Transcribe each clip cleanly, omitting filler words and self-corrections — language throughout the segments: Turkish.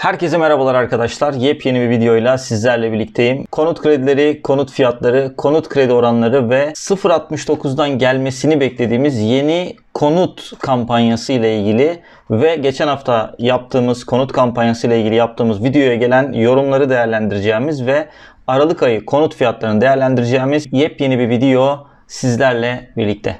Herkese merhabalar arkadaşlar. Yepyeni bir videoyla sizlerle birlikteyim. Konut kredileri, konut fiyatları, konut kredi oranları ve 0.69'dan gelmesini beklediğimiz yeni konut kampanyası ile ilgili ve geçen hafta yaptığımız konut kampanyası ile ilgili yaptığımız videoya gelen yorumları değerlendireceğimiz ve Aralık ayı konut fiyatlarını değerlendireceğimiz yepyeni bir video sizlerle birlikte.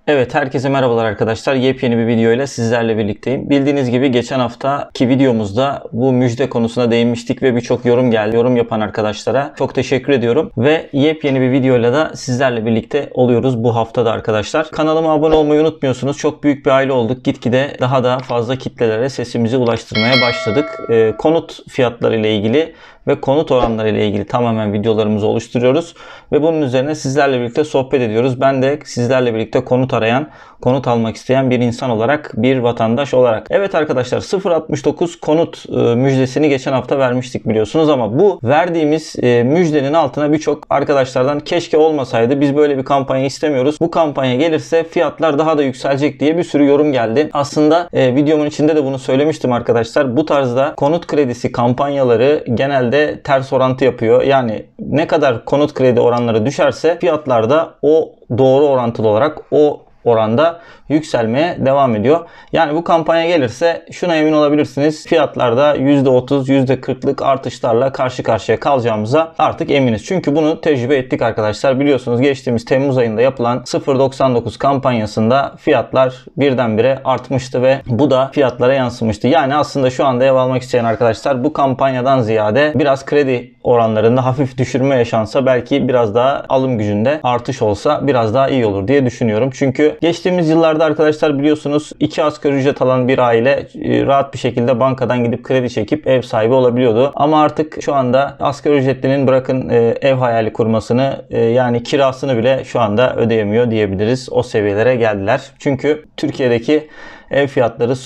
Evet, herkese merhabalar arkadaşlar. Yepyeni bir video ile sizlerle birlikteyim. Bildiğiniz gibi geçen haftaki videomuzda bu müjde konusuna değinmiştik ve birçok yorum geldi. Yorum yapan arkadaşlara çok teşekkür ediyorum. Ve yepyeni bir videoyla da sizlerle birlikte oluyoruz bu haftada arkadaşlar. Kanalıma abone olmayı unutmuyorsunuz. Çok büyük bir aile olduk. Gitgide daha da fazla kitlelere sesimizi ulaştırmaya başladık. Konut fiyatları ile ilgili ve konut oranları ile ilgili tamamen videolarımızı oluşturuyoruz. Ve bunun üzerine sizlerle birlikte sohbet ediyoruz. Ben de sizlerle birlikte konut arayan, konut almak isteyen bir insan olarak, bir vatandaş olarak. Evet arkadaşlar, 0.69 konut müjdesini geçen hafta vermiştik biliyorsunuz ama bu verdiğimiz müjdenin altına birçok arkadaşlardan keşke olmasaydı, biz böyle bir kampanya istemiyoruz, bu kampanya gelirse fiyatlar daha da yükselecek diye bir sürü yorum geldi. Aslında videomun içinde de bunu söylemiştim arkadaşlar. Bu tarzda konut kredisi kampanyaları genelde ters orantı yapıyor. Yani ne kadar konut kredi oranları düşerse fiyatlar da o doğru orantılı olarak o oranda yükselmeye devam ediyor. Yani bu kampanya gelirse şuna emin olabilirsiniz. Fiyatlarda %30, %40'lık artışlarla karşı karşıya kalacağımıza artık eminiz. Çünkü bunu tecrübe ettik arkadaşlar. Biliyorsunuz geçtiğimiz Temmuz ayında yapılan 0.99 kampanyasında fiyatlar birdenbire artmıştı ve bu da fiyatlara yansımıştı. Yani aslında şu anda ev almak isteyen arkadaşlar bu kampanyadan ziyade biraz kredi oranlarında hafif düşürme yaşansa, belki biraz daha alım gücünde artış olsa biraz daha iyi olur diye düşünüyorum. Çünkü geçtiğimiz yıllarda arkadaşlar biliyorsunuz 2 asgari ücret alan bir aile rahat bir şekilde bankadan gidip kredi çekip ev sahibi olabiliyordu. Ama artık şu anda asgari ücretlinin bırakın ev hayali kurmasını, yani kirasını bile şu anda ödeyemiyor diyebiliriz. O seviyelere geldiler. Çünkü Türkiye'deki ev fiyatları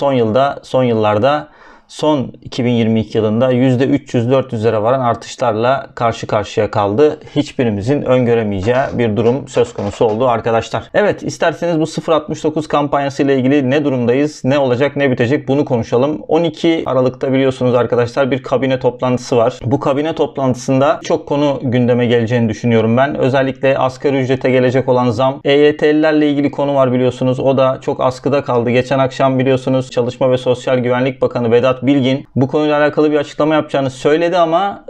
son 2022 yılında %300-400'lere varan artışlarla karşı karşıya kaldı. Hiçbirimizin öngöremeyeceği bir durum söz konusu oldu arkadaşlar. Evet, isterseniz bu 0.69 kampanyası ile ilgili ne durumdayız, ne olacak, ne bitecek bunu konuşalım. 12 Aralık'ta biliyorsunuz arkadaşlar bir kabine toplantısı var. Bu kabine toplantısında çok konu gündeme geleceğini düşünüyorum ben. Özellikle asgari ücrete gelecek olan zam, EYT'lilerle ilgili konu var biliyorsunuz. O da çok askıda kaldı. Geçen akşam biliyorsunuz Çalışma ve Sosyal Güvenlik Bakanı Vedat Bilgin bu konuyla alakalı bir açıklama yapacağını söyledi ama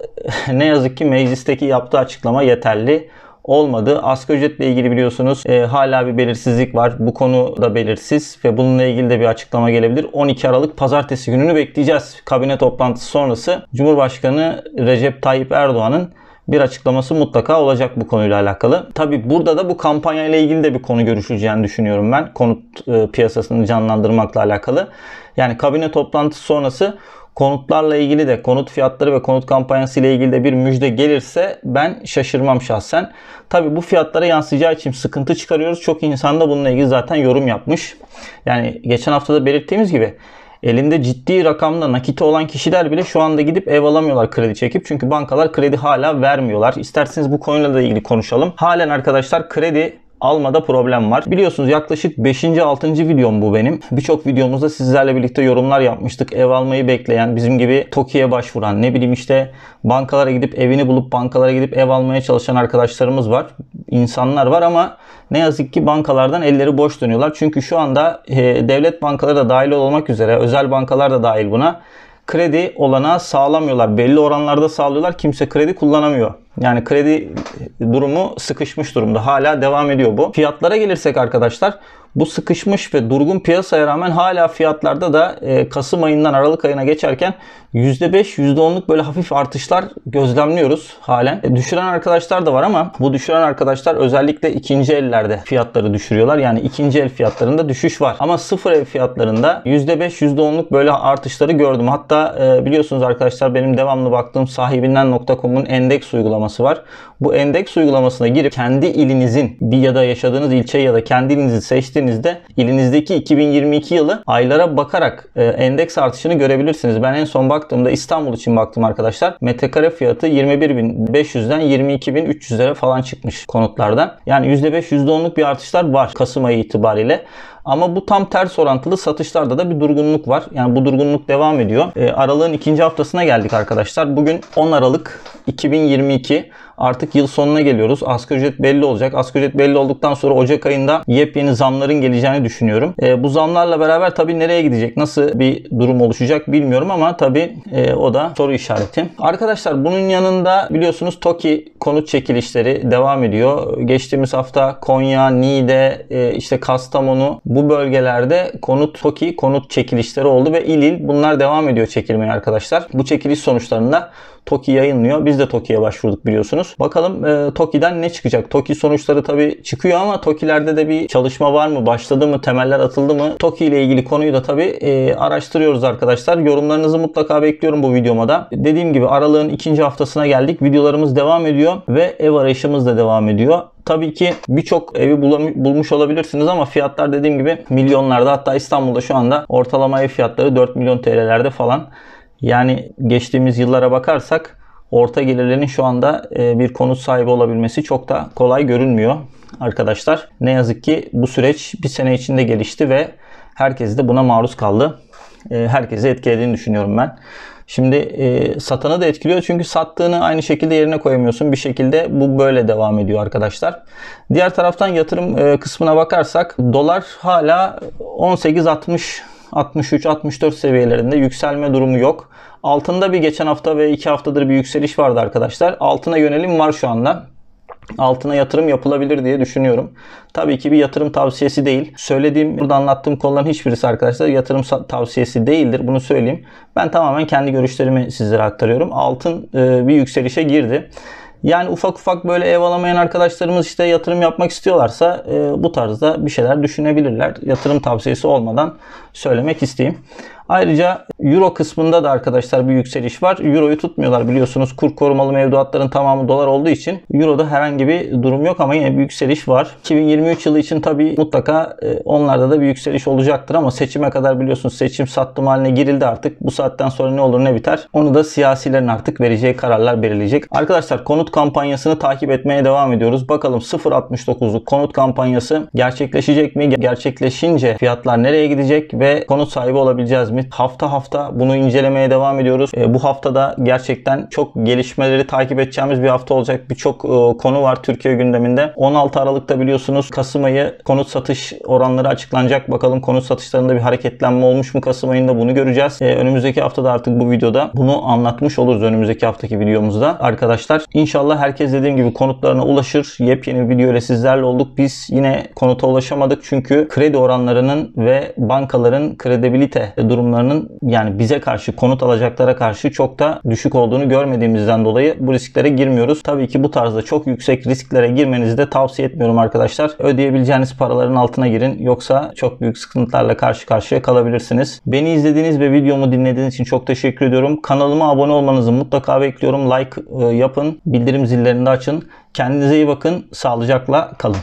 ne yazık ki meclisteki yaptığı açıklama yeterli olmadı. Asgari ücretle ilgili biliyorsunuz hala bir belirsizlik var. Bu konu da belirsiz ve bununla ilgili de bir açıklama gelebilir. 12 Aralık Pazartesi gününü bekleyeceğiz. Kabine toplantısı sonrası Cumhurbaşkanı Recep Tayyip Erdoğan'ın bir açıklaması mutlaka olacak bu konuyla alakalı. Tabi burada da bu kampanya ile ilgili de bir konu görüşüleceğini düşünüyorum ben. Konut piyasasını canlandırmakla alakalı. Yani kabine toplantısı sonrası konutlarla ilgili de, konut fiyatları ve konut kampanyası ile ilgili de bir müjde gelirse ben şaşırmam şahsen. Tabi bu fiyatlara yansıyacağı için sıkıntı çıkarıyoruz. Çok insan da bununla ilgili zaten yorum yapmış. Yani geçen hafta da belirttiğimiz gibi elinde ciddi rakamda nakiti olan kişiler bile şu anda gidip ev alamıyorlar kredi çekip. Çünkü bankalar kredi hala vermiyorlar. İsterseniz bu konuyla da ilgili konuşalım. Halen arkadaşlar kredi almada problem var. Biliyorsunuz yaklaşık 5. 6. videom bu benim. Birçok videomuzda sizlerle birlikte yorumlar yapmıştık. Ev almayı bekleyen, bizim gibi TOKİ'ye başvuran, ne bileyim işte bankalara gidip evini bulup bankalara gidip ev almaya çalışan arkadaşlarımız var. İnsanlar var ama ne yazık ki bankalardan elleri boş dönüyorlar. Çünkü şu anda devlet bankaları da dahil olmak üzere özel bankalar da dahil buna kredi olanağı sağlamıyorlar. Belli oranlarda sağlıyorlar. Kimse kredi kullanamıyor. Yani kredi durumu sıkışmış durumda. Hala devam ediyor bu. Fiyatlara gelirsek arkadaşlar, bu sıkışmış ve durgun piyasaya rağmen hala fiyatlarda da Kasım ayından Aralık ayına geçerken %5, %10'luk böyle hafif artışlar gözlemliyoruz halen. Düşüren arkadaşlar da var ama bu düşüren arkadaşlar özellikle ikinci ellerde fiyatları düşürüyorlar. Yani ikinci el fiyatlarında düşüş var. Ama sıfır ev fiyatlarında %5, %10'luk böyle artışları gördüm. Hatta biliyorsunuz arkadaşlar benim devamlı baktığım sahibinden.com'un endeks uygulaması var. Bu endeks uygulamasına girip kendi ilinizin bir ya da yaşadığınız ilçe ya da kendi ilinizi seçtiğinizde ilinizdeki 2022 yılı aylara bakarak endeks artışını görebilirsiniz. Ben en son baktığımda İstanbul için baktım arkadaşlar. Metrekare fiyatı 21.500'den 22.300'lere falan çıkmış konutlardan. Yani %5, %10'luk bir artışlar var Kasım ayı itibariyle. Ama bu tam ters orantılı, satışlarda da bir durgunluk var. Yani bu durgunluk devam ediyor. Aralığın ikinci haftasına geldik arkadaşlar. Bugün 10 Aralık 2022. Artık yıl sonuna geliyoruz. Asgari ücret belli olacak. Asgari ücret belli olduktan sonra Ocak ayında yepyeni zamların geleceğini düşünüyorum. Bu zamlarla beraber tabii nereye gidecek, nasıl bir durum oluşacak bilmiyorum ama tabii o da soru işareti. Arkadaşlar bunun yanında biliyorsunuz TOKİ konut çekilişleri devam ediyor. Geçtiğimiz hafta Konya, Niğde, işte Kastamonu, bu bölgelerde TOKİ konut çekilişleri oldu ve il il bunlar devam ediyor çekilmeye arkadaşlar. Bu çekiliş sonuçlarında TOKİ yayınlıyor. Biz de TOKİ'ye başvurduk biliyorsunuz. Bakalım TOKİ'den ne çıkacak? TOKİ sonuçları tabii çıkıyor ama TOKİ'lerde de bir çalışma var mı? Başladı mı? Temeller atıldı mı? TOKİ ile ilgili konuyu da tabii araştırıyoruz arkadaşlar. Yorumlarınızı mutlaka bekliyorum bu videoma da. Dediğim gibi aralığın ikinci haftasına geldik. Videolarımız devam ediyor ve ev arayışımız da devam ediyor. Tabii ki birçok evi bulmuş olabilirsiniz ama fiyatlar dediğim gibi milyonlarda, hatta İstanbul'da şu anda ortalama ev fiyatları 4 milyon TL'lerde falan. Yani geçtiğimiz yıllara bakarsak orta gelirlerin şu anda bir konut sahibi olabilmesi çok da kolay görünmüyor arkadaşlar. Ne yazık ki bu süreç bir sene içinde gelişti ve herkes de buna maruz kaldı. Herkesi etkilediğini düşünüyorum ben. Şimdi satanı da etkiliyor çünkü sattığını aynı şekilde yerine koyamıyorsun. Bir şekilde bu böyle devam ediyor arkadaşlar. Diğer taraftan yatırım kısmına bakarsak dolar hala 18.60 63-64 seviyelerinde, yükselme durumu yok. Altında bir geçen hafta ve 2 haftadır bir yükseliş vardı arkadaşlar. Altına yönelim var şu anda. Altına yatırım yapılabilir diye düşünüyorum. Tabii ki bir yatırım tavsiyesi değil. Burada anlattığım konuların hiçbirisi arkadaşlar yatırım tavsiyesi değildir. Bunu söyleyeyim. Ben tamamen kendi görüşlerimi sizlere aktarıyorum. Altın bir yükselişe girdi. Yani ufak ufak böyle ev alamayan arkadaşlarımız işte yatırım yapmak istiyorlarsa bu tarzda bir şeyler düşünebilirler. Yatırım tavsiyesi olmadan söylemek isteyeyim. Ayrıca Euro kısmında da arkadaşlar bir yükseliş var. Euro'yu tutmuyorlar biliyorsunuz. Kur korumalı mevduatların tamamı dolar olduğu için Euro'da herhangi bir durum yok ama yine bir yükseliş var. 2023 yılı için tabii mutlaka onlarda da bir yükseliş olacaktır ama seçime kadar biliyorsunuz seçim sattım haline girildi artık. Bu saatten sonra ne olur ne biter onu da siyasilerin artık vereceği kararlar belirleyecek. Arkadaşlar konut kampanyasını takip etmeye devam ediyoruz. Bakalım 0.69'luk konut kampanyası gerçekleşecek mi? Gerçekleşince fiyatlar nereye gidecek ve konut sahibi olabileceğiz mi? Hafta hafta bunu incelemeye devam ediyoruz. Bu haftada gerçekten çok gelişmeleri takip edeceğimiz bir hafta olacak. Birçok konu var Türkiye gündeminde. 16 Aralık'ta biliyorsunuz Kasım ayı konut satış oranları açıklanacak. Bakalım konut satışlarında bir hareketlenme olmuş mu Kasım ayında, bunu göreceğiz. Önümüzdeki haftada artık bu videoda bunu anlatmış oluruz, önümüzdeki haftaki videomuzda. Arkadaşlar inşallah herkes dediğim gibi konutlarına ulaşır. Yepyeni bir video ile sizlerle olduk. Biz yine konuta ulaşamadık çünkü kredi oranlarının ve bankaların kredibilite durumlarının, yani bize karşı, konut alacaklara karşı çok da düşük olduğunu görmediğimizden dolayı bu risklere girmiyoruz. Tabii ki bu tarzda çok yüksek risklere girmenizi de tavsiye etmiyorum arkadaşlar. Ödeyebileceğiniz paraların altına girin. Yoksa çok büyük sıkıntılarla karşı karşıya kalabilirsiniz. Beni izlediğiniz ve videomu dinlediğiniz için çok teşekkür ediyorum. Kanalıma abone olmanızı mutlaka bekliyorum. Like yapın. Bildirim zillerini de açın. Kendinize iyi bakın. Sağlıcakla kalın.